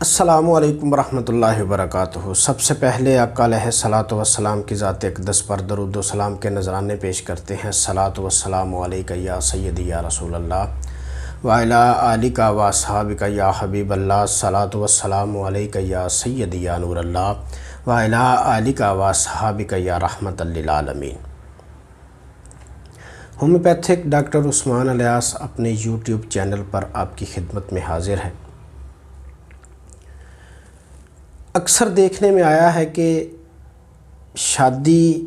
السلام علیکم ورحمۃ اللہ وبرکاتہ۔ سب سے پہلے آقا علیہ الصلاۃ والسلام کی ذات اقدس پر درود و سلام کے نذرانے پیش کرتے ہیں۔ الصلاۃ والسلام علیک یا سیدی یا رسول اللہ وعلی آلک و اصحابک یا حبیب اللہ۔ الصلاۃ والسلام علیک یا سیدی یا نور اللہ وعلی آلک و اصحابک یا رحمت للعالمین۔ ہومیوپیتھک ڈاکٹر عثمان الیاس اپنے یوٹیوب چینل پر آپ کی خدمت میں حاضر ہے۔ اکثر دیکھنے میں آیا ہے کہ شادی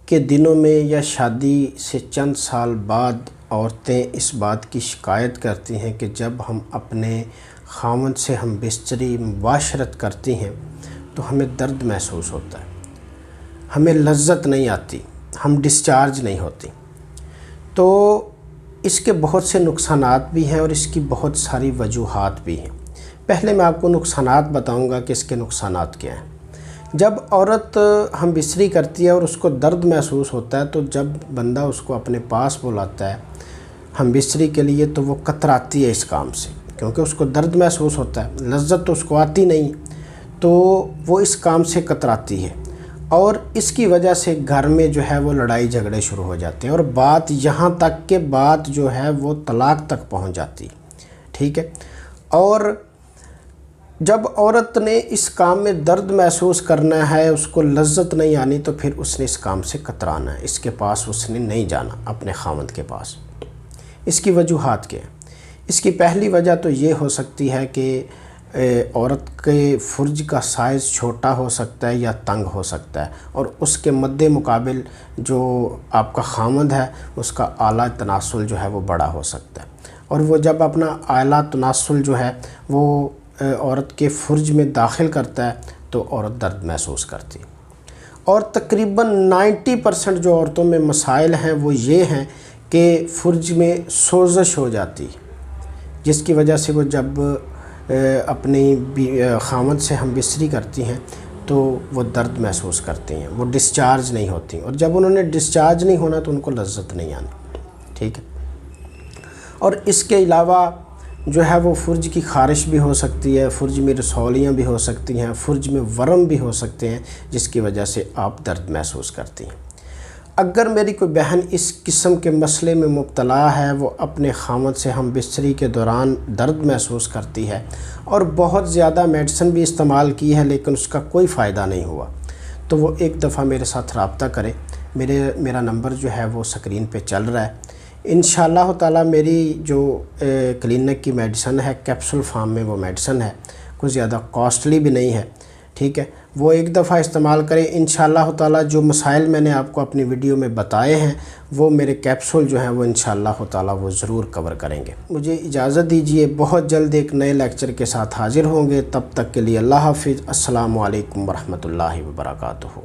کے دنوں میں یا شادی سے چند سال بعد عورتیں اس بات کی شکایت کرتی ہیں کہ جب ہم اپنے خاوند سے ہم بستری مباشرت کرتی ہیں تو ہمیں درد محسوس ہوتا ہے، ہمیں لذت نہیں آتی، ہم ڈسچارج نہیں ہوتی۔ تو اس کے بہت سے نقصانات بھی ہیں اور اس کی بہت ساری وجوہات بھی ہیں۔ پہلے میں آپ کو نقصانات بتاؤں گا کہ اس کے نقصانات کیا ہیں۔ جب عورت ہم بستری کرتی ہے اور اس کو درد محسوس ہوتا ہے تو جب بندہ اس کو اپنے پاس بلاتا ہے ہم بستری کے لیے تو وہ کتراتی ہے اس کام سے، کیونکہ اس کو درد محسوس ہوتا ہے، لذت تو اس کو آتی نہیں، تو وہ اس کام سے کتراتی ہے اور اس کی وجہ سے گھر میں جو ہے وہ لڑائی جھگڑے شروع ہو جاتے ہیں اور بات یہاں تک کہ بات جو ہے وہ طلاق تک پہنچ جاتی، ٹھیک ہے۔ اور جب عورت نے اس کام میں درد محسوس کرنا ہے، اس کو لذت نہیں آنی، تو پھر اس نے اس کام سے کترانا ہے، اس کے پاس اس نے نہیں جانا، اپنے خاوند کے پاس۔ اس کی وجوہات کیا ہیں؟ اس کی پہلی وجہ تو یہ ہو سکتی ہے کہ عورت کے فرج کا سائز چھوٹا ہو سکتا ہے یا تنگ ہو سکتا ہے اور اس کے مد مقابل جو آپ کا خاوند ہے اس کا اعلیٰ تناسل جو ہے وہ بڑا ہو سکتا ہے، اور وہ جب اپنا اعلیٰ تناسل جو ہے وہ عورت کے فرج میں داخل کرتا ہے تو عورت درد محسوس کرتی ہے۔ اور تقریباً 90% جو عورتوں میں مسائل ہیں وہ یہ ہیں کہ فرج میں سوزش ہو جاتی ہے، جس کی وجہ سے وہ جب اپنی خاوند سے ہم بستری کرتی ہیں تو وہ درد محسوس کرتی ہیں، وہ ڈسچارج نہیں ہوتی، اور جب انہوں نے ڈسچارج نہیں ہونا تو ان کو لذت نہیں آنی، ٹھیک ہے۔ اور اس کے علاوہ جو ہے وہ فرج کی خارش بھی ہو سکتی ہے، فرج میں رسولیاں بھی ہو سکتی ہیں، فرج میں ورم بھی ہو سکتے ہیں، جس کی وجہ سے آپ درد محسوس کرتی ہیں۔ اگر میری کوئی بہن اس قسم کے مسئلے میں مبتلا ہے، وہ اپنے خاوند سے ہم بستری کے دوران درد محسوس کرتی ہے اور بہت زیادہ میڈیسن بھی استعمال کی ہے لیکن اس کا کوئی فائدہ نہیں ہوا، تو وہ ایک دفعہ میرے ساتھ رابطہ کرے۔ میرا نمبر جو ہے وہ سکرین پہ چل رہا ہے۔ انشاءاللہ تعالی میری جو کلینک کی میڈیسن ہے کیپسول فارم میں وہ میڈیسن ہے، کوئی زیادہ کاسٹلی بھی نہیں ہے، ٹھیک ہے۔ وہ ایک دفعہ استعمال کریں، انشاءاللہ تعالی جو مسائل میں نے آپ کو اپنی ویڈیو میں بتائے ہیں وہ میرے کیپسول جو ہیں وہ انشاءاللہ تعالی وہ ضرور کور کریں گے۔ مجھے اجازت دیجیے، بہت جلد ایک نئے لیکچر کے ساتھ حاضر ہوں گے، تب تک کے لیے اللہ حافظ۔ السلام علیکم ورحمۃ اللہ وبرکاتہ۔